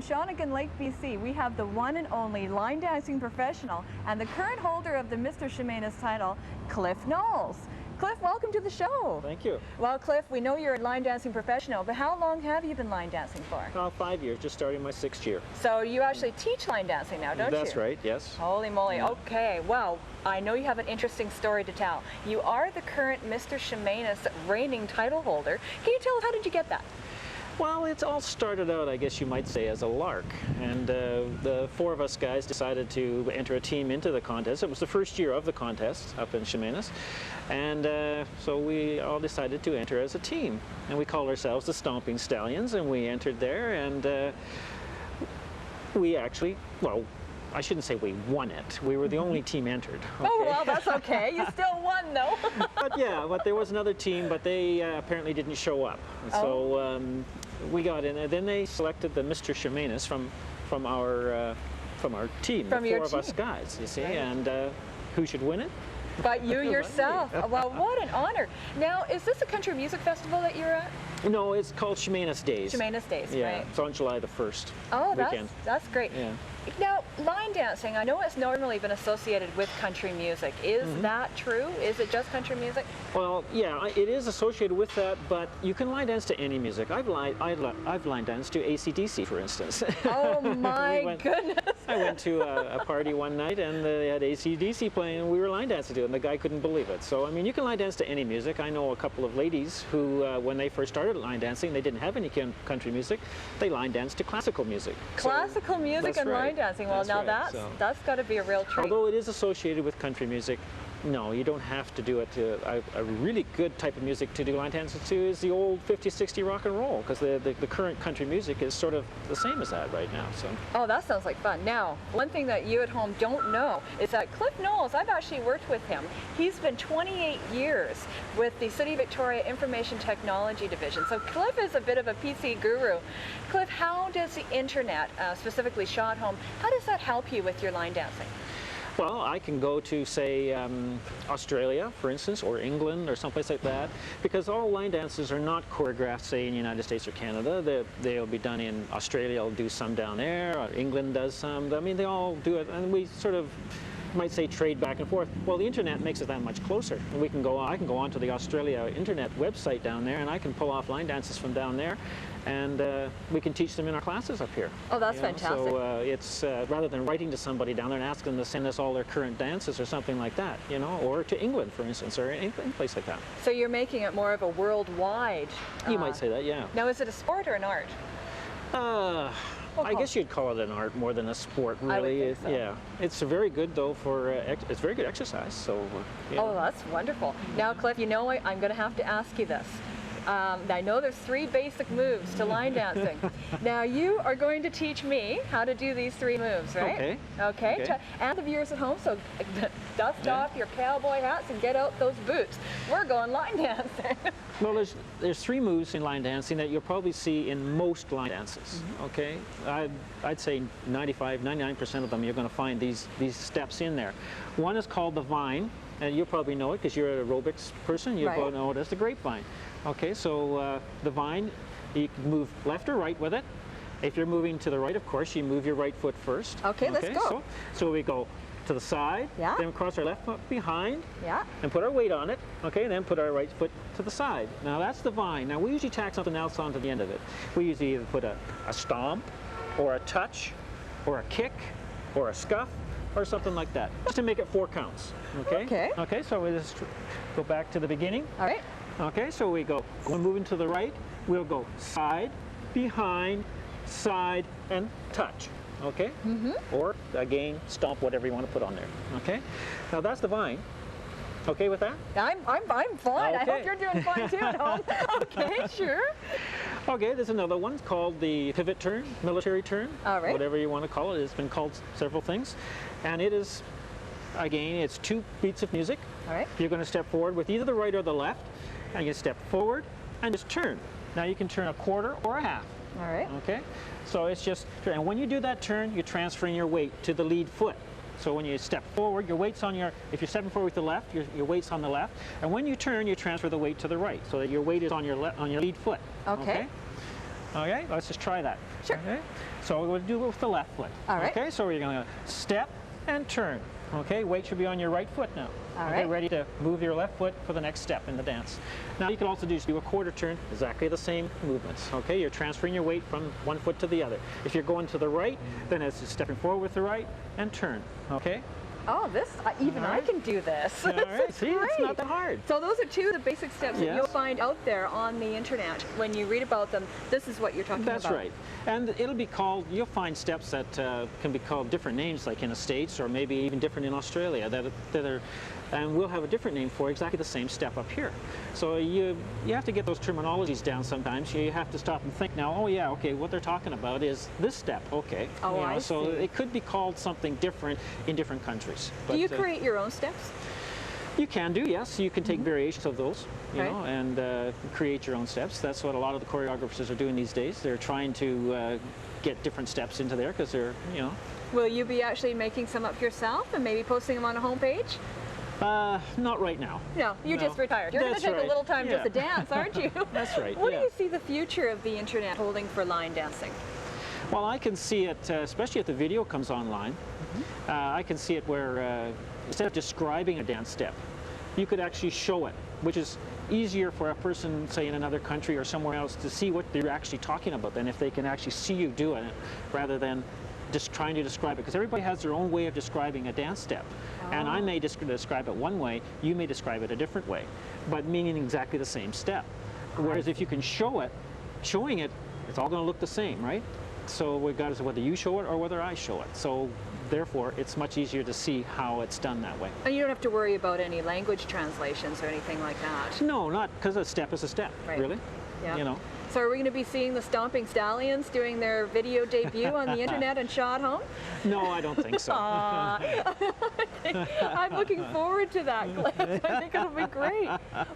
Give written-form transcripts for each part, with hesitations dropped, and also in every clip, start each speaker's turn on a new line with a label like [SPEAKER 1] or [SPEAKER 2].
[SPEAKER 1] Shawnigan Lake, BC, we have the one and only line dancing professional and the current holder of the Mr. Chemainus title, Cliff Knowles. Cliff, welcome to the show.
[SPEAKER 2] Thank you.
[SPEAKER 1] Well, Cliff, we know you're a line dancing professional, but how long have you been line dancing for?
[SPEAKER 2] 5 years, just starting my 6th year.
[SPEAKER 1] So you actually teach line dancing now, don't you?
[SPEAKER 2] That's right, yes.
[SPEAKER 1] Holy moly. Okay, well, I know you have an interesting story to tell. You are the current Mr. Chemainus reigning title holder. Can you tell us, how did you get that?
[SPEAKER 2] Well, it's all started out, I guess you might say, as a lark. And the 4 of us guys decided to enter a team into the contest. It was the first year of the contest up in Chemainus. And so we all decided to enter as a team. And we called ourselves the Stomping Stallions, and we entered there. And we actually, well, I shouldn't say we won it. We were the only team entered. Okay?
[SPEAKER 1] Oh, well, that's okay. You still won, though.
[SPEAKER 2] But there was another team, but they apparently didn't show up. So we got in, and then they selected the Mr. Chemainus from our team,
[SPEAKER 1] from
[SPEAKER 2] the 4 of
[SPEAKER 1] team.
[SPEAKER 2] us guys, you see,
[SPEAKER 1] right.
[SPEAKER 2] And who should win it?
[SPEAKER 1] But you yourself. Well, what an honor. Now, is this a country music festival that you're at?
[SPEAKER 2] No, it's called Chemainus Days.
[SPEAKER 1] Chemainus Days,
[SPEAKER 2] yeah,
[SPEAKER 1] right.
[SPEAKER 2] it's on July the 1st.
[SPEAKER 1] Oh,
[SPEAKER 2] weekend.
[SPEAKER 1] That's great.
[SPEAKER 2] Yeah.
[SPEAKER 1] Now, line dancing, I know it's normally been associated with country music. Is that true? Is it just country music?
[SPEAKER 2] Well, yeah, it is associated with that, but you can line dance to any music. I've line danced to AC/DC, for instance.
[SPEAKER 1] Oh my goodness!
[SPEAKER 2] I went to a party one night and they had AC/DC playing, and we were line dancing to it, and the guy couldn't believe it. So, I mean, you can line dance to any music. I know a couple of ladies who, when they first started line dancing, they didn't have any country music. They line danced to classical music.
[SPEAKER 1] Classical music and line dancing. Well, now that's got to be a real treat.
[SPEAKER 2] Although it is associated with country music, no, you don't have to do it. A really good type of music to do line dances to is the old 50s, 60s rock and roll, because the current country music is sort of the same as that right now. So.
[SPEAKER 1] Oh, that sounds like fun. Now, one thing that you at home don't know is that Cliff Knowles, I've actually worked with him. He's been 28 years with the City Victoria Information Technology Division. So Cliff is a bit of a PC guru. Cliff, how does the internet, specifically Shaw at Home, how does that help you with your line dancing?
[SPEAKER 2] Well, I can go to, say, Australia, for instance, or England, or someplace like that, because all line dances are not choreographed, say, in the United States or Canada. They'll be done in Australia, I'll do some down there, or England does some. I mean, they all do it, and we sort of might say trade back and forth. Well, the internet makes it that much closer. And we can go, I can go onto the Australia internet website down there, and I can pull off line dances from down there, and we can teach them in our classes up here.
[SPEAKER 1] Oh, that's fantastic.
[SPEAKER 2] So it's rather than writing to somebody down there and asking them to send us all their current dances or something like that, you know, or to England, for instance, or any place like that.
[SPEAKER 1] So you're making it more of a worldwide.
[SPEAKER 2] You might say that, yeah.
[SPEAKER 1] Now, is it a sport or an art?
[SPEAKER 2] I guess you'd call it an art more than a sport, really.
[SPEAKER 1] I would think so.
[SPEAKER 2] Yeah, it's very good though for it's very good exercise. So.
[SPEAKER 1] Oh, that's wonderful. Now, Cliff, you know I'm going to have to ask you this. I know there's 3 basic moves to line dancing. Now, you are going to teach me how to do these 3 moves, right? Okay. And the viewers at home, so dust off your cowboy hats and get out those boots. We're going line dancing.
[SPEAKER 2] Well, there's 3 moves in line dancing that you'll probably see in most line dances. Okay, I'd say 99% of them you're going to find these steps in there. One is called the vine, and you'll probably know it because you're an aerobics person. You'll probably know it as the grapevine. Okay, so the vine, you can move left or right with it. If you're moving to the right, of course, you move your right foot first.
[SPEAKER 1] Okay, let's go.
[SPEAKER 2] So we go to the side, then cross our left foot behind, and put our weight on it, okay, and then put our right foot to the side. Now that's the vine. Now we usually tack something else onto the end of it. We usually either put a stomp, or a touch, or a kick, or a scuff, or something like that, just to make it 4 counts, okay? Okay, so we just go back to the beginning.
[SPEAKER 1] All right.
[SPEAKER 2] Okay, so we go moving to the right, we'll go side, behind, side, and touch. Okay? Or again, stomp, whatever you want to put on there. Okay? Now that's the vine. Okay with that?
[SPEAKER 1] I'm fine. I hope you're doing fine too at home. Okay, sure.
[SPEAKER 2] Okay, there's another one called the pivot turn, military turn. All right. Whatever you want to call it. It's been called several things. And it is, again, it's 2 beats of music.
[SPEAKER 1] All right.
[SPEAKER 2] You're going to step forward with either the right or the left. And you step forward and just turn. Now you can turn a quarter or a half.
[SPEAKER 1] All right.
[SPEAKER 2] Okay? So it's just, and when you do that turn, you're transferring your weight to the lead foot. So when you step forward, your weight's on if you're stepping forward with the left, your weight's on the left. And when you turn, you transfer the weight to the right, so that your weight is on your lead foot.
[SPEAKER 1] Okay.
[SPEAKER 2] Okay, let's just try that.
[SPEAKER 1] Sure.
[SPEAKER 2] Okay, so we're going to do it with the left foot.
[SPEAKER 1] All right.
[SPEAKER 2] Okay, so we're going to step and turn. Okay, weight should be on your right foot now.
[SPEAKER 1] All
[SPEAKER 2] okay,
[SPEAKER 1] right.
[SPEAKER 2] ready to move your left foot for the next step in the dance. Now you can also just do a quarter turn, exactly the same movements. Okay, you're transferring your weight from one foot to the other. If you're going to the right, then it's just stepping forward with the right and turn. Okay.
[SPEAKER 1] Oh, this, even I can do this.
[SPEAKER 2] All right,
[SPEAKER 1] This is
[SPEAKER 2] see, it's
[SPEAKER 1] great.
[SPEAKER 2] not that hard.
[SPEAKER 1] So those are two of the basic steps that
[SPEAKER 2] Yes.
[SPEAKER 1] you'll find out there on the internet. When you read about them, this is what you're talking
[SPEAKER 2] That's
[SPEAKER 1] about.
[SPEAKER 2] right. And it'll be called, you'll find steps that can be called different names, like in the States or maybe even different in Australia, that are, and we'll have a different name for exactly the same step up here. So you have to get those terminologies down sometimes. You have to stop and think now, oh yeah, okay, what they're talking about is this step, okay.
[SPEAKER 1] Oh, I
[SPEAKER 2] so
[SPEAKER 1] see.
[SPEAKER 2] it could be called something different in different countries.
[SPEAKER 1] Do you
[SPEAKER 2] But,
[SPEAKER 1] create your own steps?
[SPEAKER 2] you can do, yes. You can take variations of those, you
[SPEAKER 1] Right.
[SPEAKER 2] know, and create your own steps. That's what a lot of the choreographers are doing these days. They're trying to get different steps into there because they're, you know.
[SPEAKER 1] Will you be actually making some up yourself and maybe posting them on a homepage?
[SPEAKER 2] Not right now.
[SPEAKER 1] No, you
[SPEAKER 2] No.
[SPEAKER 1] just retired. You're going to
[SPEAKER 2] That's
[SPEAKER 1] take
[SPEAKER 2] right.
[SPEAKER 1] a little time just to
[SPEAKER 2] Yeah.
[SPEAKER 1] dance, aren't you?
[SPEAKER 2] That's right,
[SPEAKER 1] What
[SPEAKER 2] yeah.
[SPEAKER 1] do you see the future of the internet holding for line dancing?
[SPEAKER 2] Well, I can see it, especially if the video comes online, I can see it where instead of describing a dance step, you could actually show it, which is easier for a person, say, in another country or somewhere else to see what they're actually talking about than if they can actually see you doing it rather than just trying to describe it. Because everybody has their own way of describing a dance step. And I may describe it one way, you may describe it a different way, but meaning exactly the same step. Whereas if you can show it, showing it, it's all going to look the same, right? So regardless of whether you show it or whether I show it. So therefore, it's much easier to see how it's done that way.
[SPEAKER 1] And you don't have to worry about any language translations or anything like that.
[SPEAKER 2] No, not because a step is a step,
[SPEAKER 1] Right.
[SPEAKER 2] really.
[SPEAKER 1] Yeah.
[SPEAKER 2] You know.
[SPEAKER 1] So are we going to be seeing the Stomping Stallions doing their video debut on the internet and shot home?
[SPEAKER 2] No, I don't think so.
[SPEAKER 1] Aw. I'm looking forward to that, Cliff. I think it'll be great.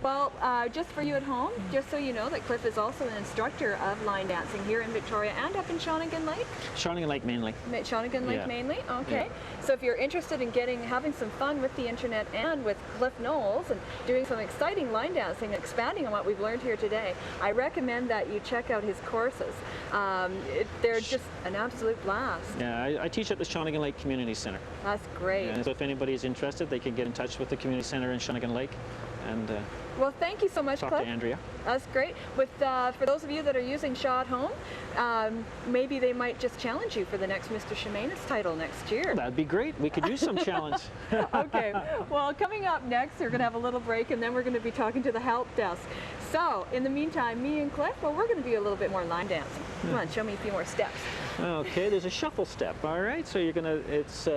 [SPEAKER 1] Well, just for you at home, just so you know that Cliff is also an instructor of line dancing here in Victoria and up in Shawnigan Lake.
[SPEAKER 2] Shawnigan Lake mainly.
[SPEAKER 1] Shawnigan Lake
[SPEAKER 2] Yeah.
[SPEAKER 1] mainly? Okay. So if you're interested in having some fun with the internet and with Cliff Knowles and doing some exciting line dancing, expanding on what we've learned here today, I recommend that you check out his courses. They're just an absolute blast.
[SPEAKER 2] Yeah, I teach at the Shawnigan Lake Community Center.
[SPEAKER 1] That's great.
[SPEAKER 2] And so if anybody's interested, they can get in touch with the community center in Shawnigan Lake and
[SPEAKER 1] Well, thank you so much,
[SPEAKER 2] talk
[SPEAKER 1] Cliff.
[SPEAKER 2] to Andrea.
[SPEAKER 1] That's great. For those of you that are using Shaw at home, maybe they might just challenge you for the next Mr. Chemainus title next year.
[SPEAKER 2] That'd be great. We could use some challenge.
[SPEAKER 1] Okay. Well, coming up next, we're going to have a little break, and then we're going to be talking to the help desk. So, in the meantime, me and Cliff, well, we're going to do a little bit more line dancing. Come on, show me a few more steps.
[SPEAKER 2] Okay, there's a shuffle step. All right, so you're gonna. It's